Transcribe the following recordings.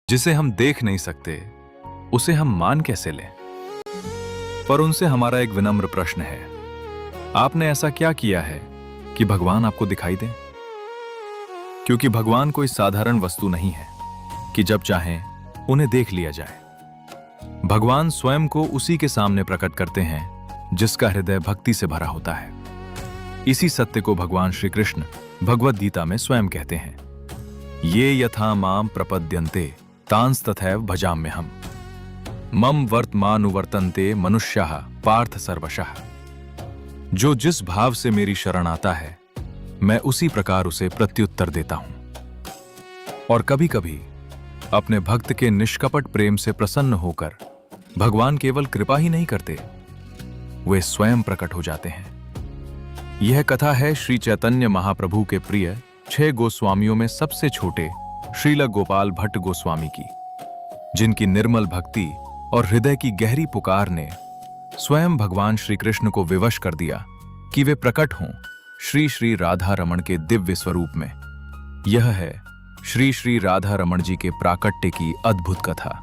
जिसे हम देख नहीं सकते उसे हम मान कैसे लें? पर उनसे हमारा एक विनम्र प्रश्न है, आपने ऐसा क्या किया है कि भगवान आपको दिखाई दे? क्योंकि भगवान कोई साधारण वस्तु नहीं है कि जब चाहें उन्हें देख लिया जाए। भगवान स्वयं को उसी के सामने प्रकट करते हैं जिसका हृदय भक्ति से भरा होता है। इसी सत्य को भगवान श्री कृष्ण भगवद गीता में स्वयं कहते हैं, ये यथा माम प्रपद्यन्ते तांस तथैव भजाम्यहम् मम वर्तमानुवर्तन्ते मनुष्याः पार्थ सर्वशः। जो जिस भाव से मेरी शरण आता है मैं उसी प्रकार उसे प्रत्युत्तर देता हूं। और कभी कभी अपने भक्त के निष्कपट प्रेम से प्रसन्न होकर भगवान केवल कृपा ही नहीं करते, वे स्वयं प्रकट हो जाते हैं। यह कथा है श्री चैतन्य महाप्रभु के प्रिय 6 गोस्वामियों में सबसे छोटे श्रील गोपाल भट्ट गोस्वामी की, जिनकी निर्मल भक्ति और हृदय की गहरी पुकार ने स्वयं भगवान श्री कृष्ण को विवश कर दिया कि वे प्रकट हों श्री श्री राधा रमण के दिव्य स्वरूप में। यह है श्री श्री राधा रमण जी के प्राकट्य की अद्भुत कथा।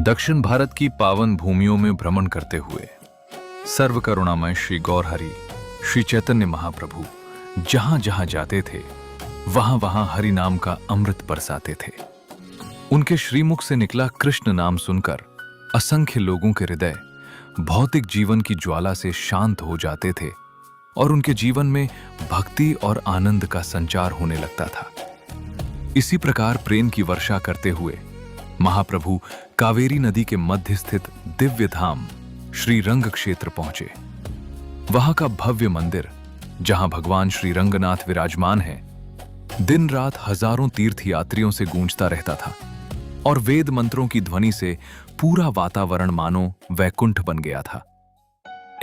दक्षिण भारत की पावन भूमियों में भ्रमण करते हुए सर्व करुणामय श्री गौरहरि श्री चैतन्य महाप्रभु जहां जहां जाते थे वहां वहां हरि नाम का अमृत बरसाते थे। उनके श्रीमुख से निकला कृष्ण नाम सुनकर असंख्य लोगों के हृदय भौतिक जीवन की ज्वाला से शांत हो जाते थे और उनके जीवन में भक्ति और आनंद का संचार होने लगता था। इसी प्रकार प्रेम की वर्षा करते हुए महाप्रभु कावेरी नदी के मध्य स्थित दिव्य धाम श्री रंग क्षेत्र पहुंचे। वहां का भव्य मंदिर, जहां भगवान श्री रंगनाथ विराजमान है, दिन रात हजारों तीर्थयात्रियों से गूंजता रहता था और वेद मंत्रों की ध्वनि से पूरा वातावरण मानो वैकुंठ बन गया था।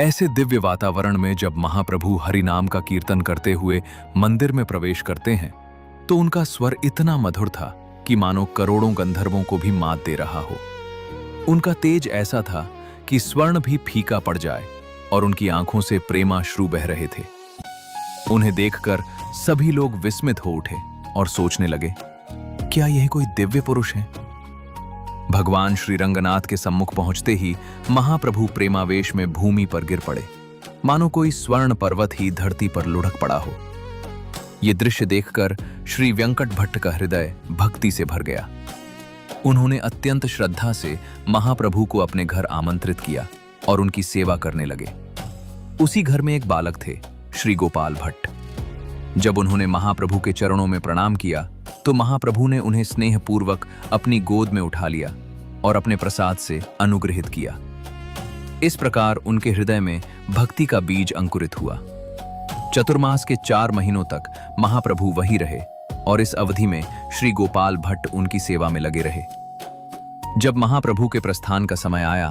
ऐसे दिव्य वातावरण में जब महाप्रभु हरि नाम का कीर्तन करते हुए मंदिर में प्रवेश करते हैं तो उनका स्वर इतना मधुर था कि मानो करोड़ों गंधर्वों को भी मात दे रहा हो। उनका तेज ऐसा था कि स्वर्ण भी फीका पड़ जाए और उनकी आंखों से प्रेमाश्रु बह रहे थे। उन्हें देखकर सभी लोग विस्मित हो उठे और सोचने लगे, क्या यह कोई दिव्य पुरुष है? भगवान श्री रंगनाथ के सम्मुख पहुंचते ही महाप्रभु प्रेमावेश में भूमि पर गिर पड़े, मानो कोई स्वर्ण पर्वत ही धरती पर लुढ़क पड़ा हो। यह दृश्य देखकर श्री वेंकट भट्ट का हृदय भक्ति से भर गया। उन्होंने अत्यंत श्रद्धा से महाप्रभु को अपने घर आमंत्रित किया और उनकी सेवा करने लगे। उसी घर में एक बालक थे, श्री गोपाल भट्ट। जब उन्होंने महाप्रभु के चरणों में प्रणाम किया तो महाप्रभु ने उन्हें स्नेहपूर्वक अपनी गोद में उठा लिया और अपने प्रसाद से अनुग्रहित किया। इस प्रकार उनके हृदय में भक्ति का बीज अंकुरित हुआ। चतुर्मास के 4 महीनों तक महाप्रभु वहीं रहे और इस अवधि में श्री गोपाल भट्ट उनकी सेवा में लगे रहे। जब महाप्रभु के प्रस्थान का समय आया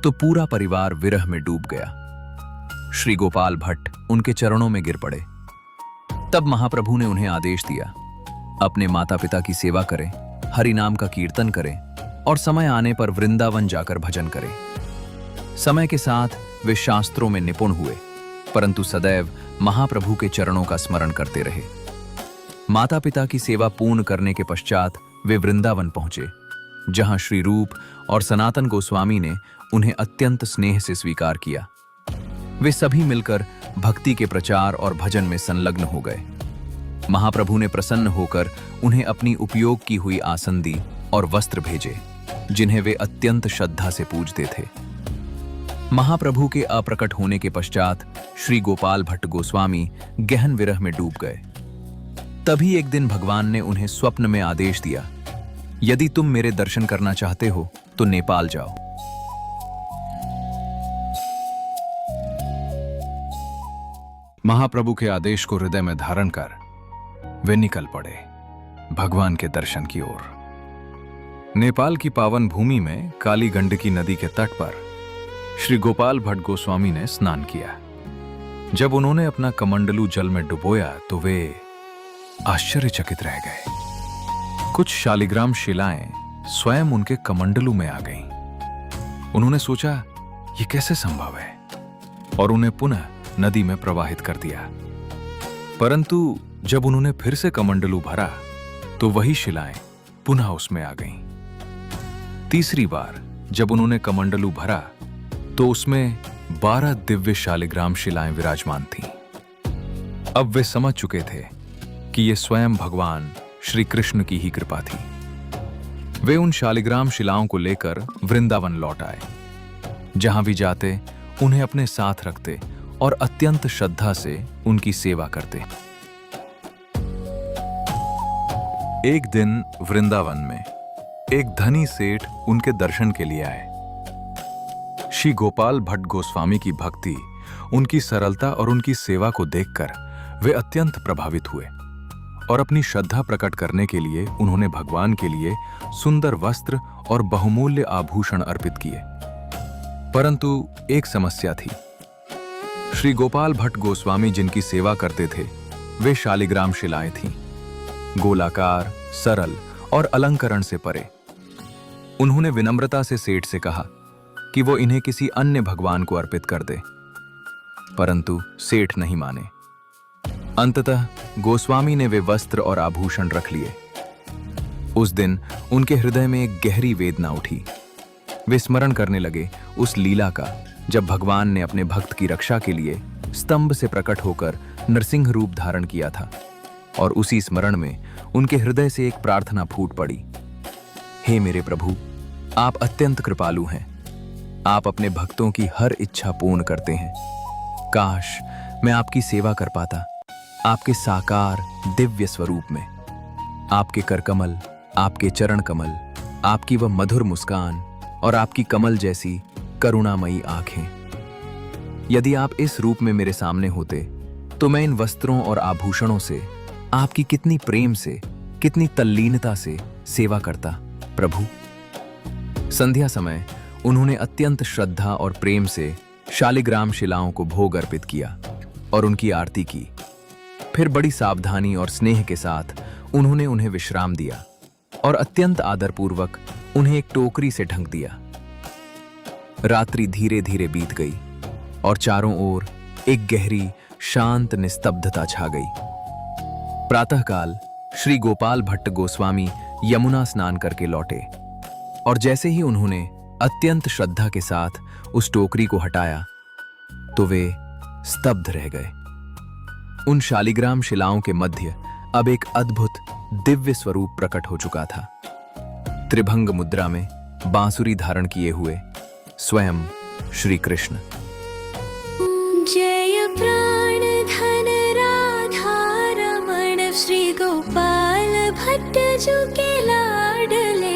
तो पूरा परिवार विरह में डूब गया। श्री गोपाल भट्ट उनके चरणों में गिर पड़े। तब महाप्रभु ने उन्हें आदेश दिया, अपने माता पिता की सेवा करें, हरि नाम का कीर्तन करें और समय आने पर वृंदावन जाकर भजन करें। समय के साथ वे शास्त्रों में निपुण हुए, परंतु सदैव महाप्रभु के चरणों का स्मरण करते रहे। माता पिता की सेवा पूर्ण करने के पश्चात वे वृंदावन पहुंचे, जहां श्री रूप और सनातन गोस्वामी ने उन्हें अत्यंत स्नेह से स्वीकार किया। वे सभी मिलकर भक्ति के प्रचार और भजन में संलग्न हो गए। महाप्रभु ने प्रसन्न होकर उन्हें अपनी उपयोग की हुई आसन दी और वस्त्र भेजे, जिन्हें वे अत्यंत श्रद्धा से पूजते थे। महाप्रभु के अप्रकट होने के पश्चात श्री गोपाल भट्ट गोस्वामी गहन विरह में डूब गए। तभी एक दिन भगवान ने उन्हें स्वप्न में आदेश दिया, यदि तुम मेरे दर्शन करना चाहते हो तो नेपाल जाओ। महाप्रभु के आदेश को हृदय में धारण कर वे निकल पड़े भगवान के दर्शन की ओर। नेपाल की पावन भूमि में काली गंडकी नदी के तट पर श्री गोपाल भट्ट गोस्वामी ने स्नान किया। जब उन्होंने अपना कमंडलू जल में डुबोया तो वे आश्चर्यचकित रह गए। कुछ शालिग्राम शिलाएं स्वयं उनके कमंडलू में आ गईं। उन्होंने सोचा, ये कैसे संभव है, और उन्हें पुनः नदी में प्रवाहित कर दिया। परंतु जब उन्होंने फिर से कमंडलू भरा तो वही शिलाएं पुनः उसमें आ गईं। तीसरी बार जब उन्होंने कमंडलू भरा तो उसमें 12 दिव्य शालिग्राम शिलाएं विराजमान थीं। अब वे समझ चुके थे कि ये स्वयं भगवान श्री कृष्ण की ही कृपा थी। वे उन शालिग्राम शिलाओं को लेकर वृंदावन लौट आए। जहां भी जाते उन्हें अपने साथ रखते और अत्यंत श्रद्धा से उनकी सेवा करते। एक दिन वृंदावन में एक धनी सेठ उनके दर्शन के लिए आए। श्री गोपाल भट्ट गोस्वामी की भक्ति, उनकी सरलता और उनकी सेवा को देखकर वे अत्यंत प्रभावित हुए और अपनी श्रद्धा प्रकट करने के लिए उन्होंने भगवान के लिए सुंदर वस्त्र और बहुमूल्य आभूषण अर्पित किए। परंतु एक समस्या थी। श्री गोपाल भट्ट गोस्वामी जिनकी सेवा करते थे वे शालिग्राम शिलाएं थीं, गोलाकार, सरल और अलंकरण से परे। उन्होंने विनम्रता से सेठ से कहा कि वो इन्हें किसी अन्य भगवान को अर्पित कर दे, परंतु सेठ नहीं माने। अंततः गोस्वामी ने वे वस्त्र और आभूषण रख लिए। उस दिन उनके हृदय में एक गहरी वेदना उठी। वे स्मरण करने लगे उस लीला का जब भगवान ने अपने भक्त की रक्षा के लिए स्तंभ से प्रकट होकर नरसिंह रूप धारण किया था, और उसी स्मरण में उनके हृदय से एक प्रार्थना फूट पड़ी। हे मेरे प्रभु, आप अत्यंत कृपालु हैं। आप अपने भक्तों की हर इच्छा पूर्ण करते हैं। काश मैं आपकी सेवा कर पाता आपके साकार दिव्य स्वरूप में। आपके करकमल, आपके चरण कमल, आपकी वह मधुर मुस्कान और आपकी कमल जैसी करुणामयी आंखें। यदि आप इस रूप में मेरे सामने होते तो मैं इन वस्त्रों और आभूषणों से आपकी कितनी प्रेम से, कितनी तल्लीनता से सेवा करता प्रभु। संध्या समय उन्होंने अत्यंत श्रद्धा और प्रेम से शालिग्राम शिलाओं को भोग अर्पित किया और उनकी आरती की। फिर बड़ी सावधानी और स्नेह के साथ उन्होंने उन्हें विश्राम दिया और अत्यंत आदरपूर्वक उन्हें एक टोकरी से ढक दिया। रात्रि धीरे धीरे बीत गई और चारों ओर एक गहरी शांत निस्तब्धता छा गई। प्रातःकाल श्री गोपाल भट्ट गोस्वामी यमुना स्नान करके लौटे और जैसे ही उन्होंने अत्यंत श्रद्धा के साथ उस टोकरी को हटाया तो वे स्तब्ध रह गए। उन शालिग्राम शिलाओं के मध्य अब एक अद्भुत दिव्य स्वरूप प्रकट हो चुका था। त्रिभंग मुद्रा में बांसुरी धारण किए हुए स्वयं श्री कृष्ण। जय प्राण धन राधा रमण श्री गोपाल भट्ट जो के लाडले।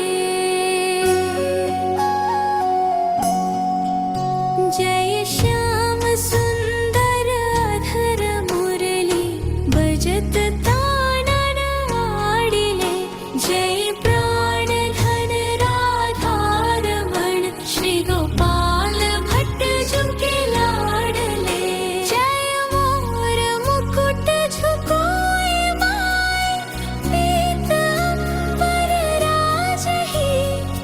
जय श्याम सुंदर अधर मुरली बजत तानन आडिले। जय प्राण धन राधा रमण श्री गोपाल भट्ट जो के लाडले। जय मोर मुकुट झुकोए माय पीतांबर राजहि।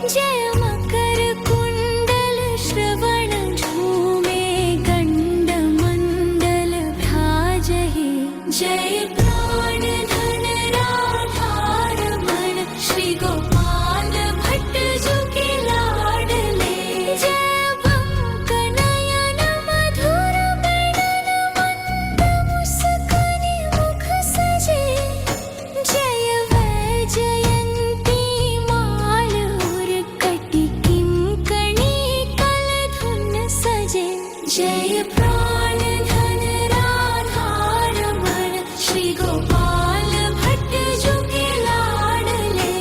जय मकर कुंडल श्रवण झूमे गंड मंडल भ्राजहि। जय प्राण धन राधा रमण श्री गोपाल भट्ट जो के लाडले। जय बंक नयन मधुर बेणन मंद मुस्कानी मुख सजे। जय वैजयंती माल और कटि किंकणी कलधुन सजे। जय प्राण धन राधा रमण श्री गोपाल भट्ट जो के लाडले।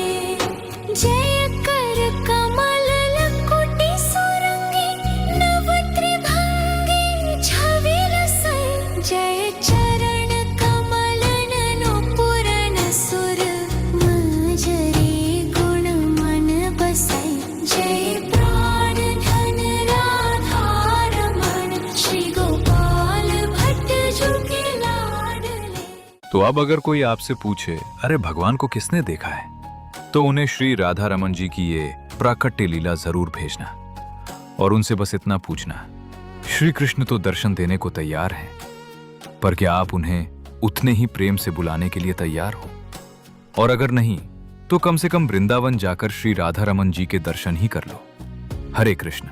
जय कर कमल लकुटि सुरंगी नव त्रिभंगी छविल सै। जय चरण कमल ननुपुरन सुर मजरे गुण मन बसै। जय प्राण धन राधा रमण श्री गोपाल भट्ट जो के लाडले। तो अब अगर कोई आपसे पूछे, अरे भगवान को किसने देखा है, तो उन्हें श्री राधा रमन जी की ये प्राकट्य लीला जरूर भेजना और उनसे बस इतना पूछना, श्री कृष्ण तो दर्शन देने को तैयार हैं, पर क्या आप उन्हें उतने ही प्रेम से बुलाने के लिए तैयार हो? और अगर नहीं तो कम से कम वृंदावन जाकर श्री राधा रमन जी के दर्शन ही कर लो। हरे कृष्ण।